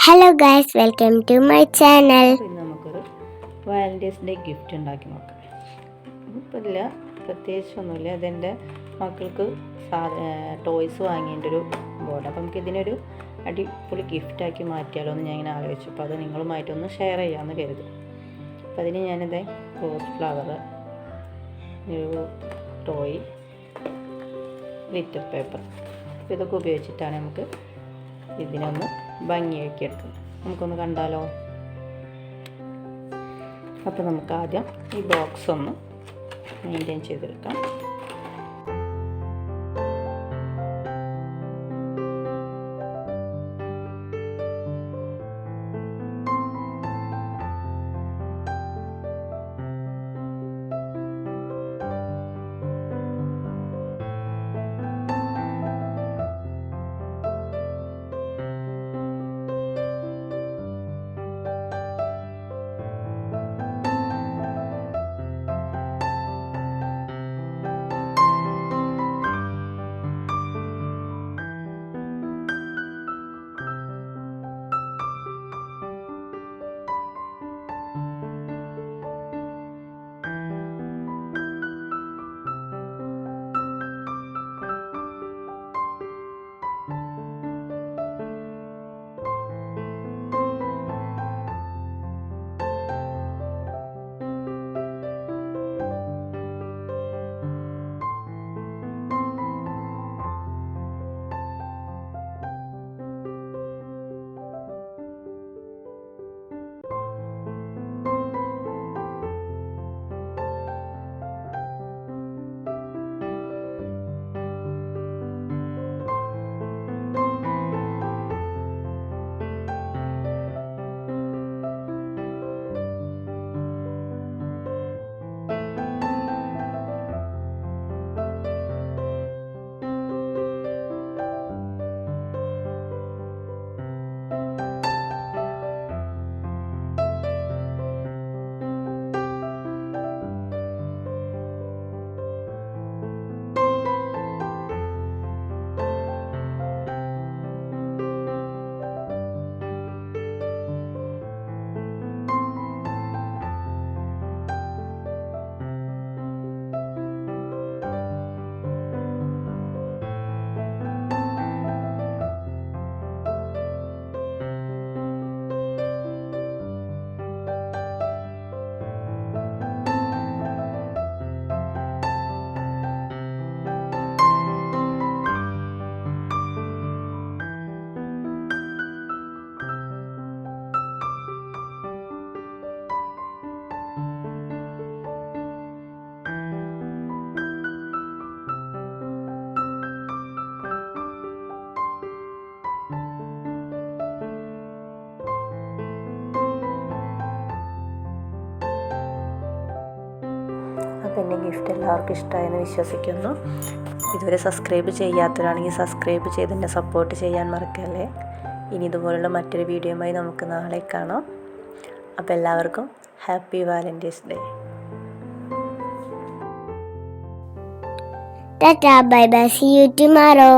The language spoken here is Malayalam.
Hello guys, welcome to my channel. ഇന്ന് നമുക്കൊരു വാലൻറ്റൈൻസ് ഡേ ഗിഫ്റ്റ് ഉണ്ടാക്കി നോക്കാം. ഇല്ല പ്രത്യേകിച്ചൊന്നുമില്ല, അതെൻ്റെ മക്കൾക്ക് ടോയ്സ് വാങ്ങിയതിൻ്റെ ഒരു ബോർഡ്. അപ്പം നമുക്ക് ഇതിനൊരു അടിപൊളി ഗിഫ്റ്റാക്കി മാറ്റിയാലോ എന്ന് ഞാൻ ഇങ്ങനെ ആലോചിച്ചു. അപ്പോൾ അത് നിങ്ങളുമായിട്ടൊന്ന് ഷെയർ ചെയ്യാമെന്ന് കരുതും. അപ്പോൾ അതിന് ഞാനിത് റോസ് ഫ്ലവർ, ഒരു ടോയ്, ഗ്ലിറ്റർ പേപ്പർ, ഇതൊക്കെ ഉപയോഗിച്ചിട്ടാണ് നമുക്ക് ഇതിനൊന്ന് ഭംഗിയാക്കി എടുക്കുന്നത്. നമുക്കൊന്ന് കണ്ടാലോ? അപ്പോൾ നമുക്ക് ആദ്യം ഈ ബോക്സ് ഒന്ന് മെയിൻറ്റെയിൻ ചെയ്തെടുക്കാം. അപ്പോൾ എൻ്റെ ഗിഫ്റ്റ് എല്ലാവർക്കും ഇഷ്ടമായെന്ന് വിശ്വസിക്കുന്നു. ഇതുവരെ സബ്സ്ക്രൈബ് ചെയ്യാത്തവരാണെങ്കിൽ സബ്സ്ക്രൈബ് ചെയ്ത് എന്നെ സപ്പോർട്ട് ചെയ്യാൻ മറക്കല്ലേ. ഇനി ഇതുപോലുള്ള മറ്റൊരു വീഡിയോയുമായി നമുക്ക് നാളെ കാണാം. അപ്പോൾ എല്ലാവർക്കും happy Valentine's day. Tata, bye bye, see you tomorrow.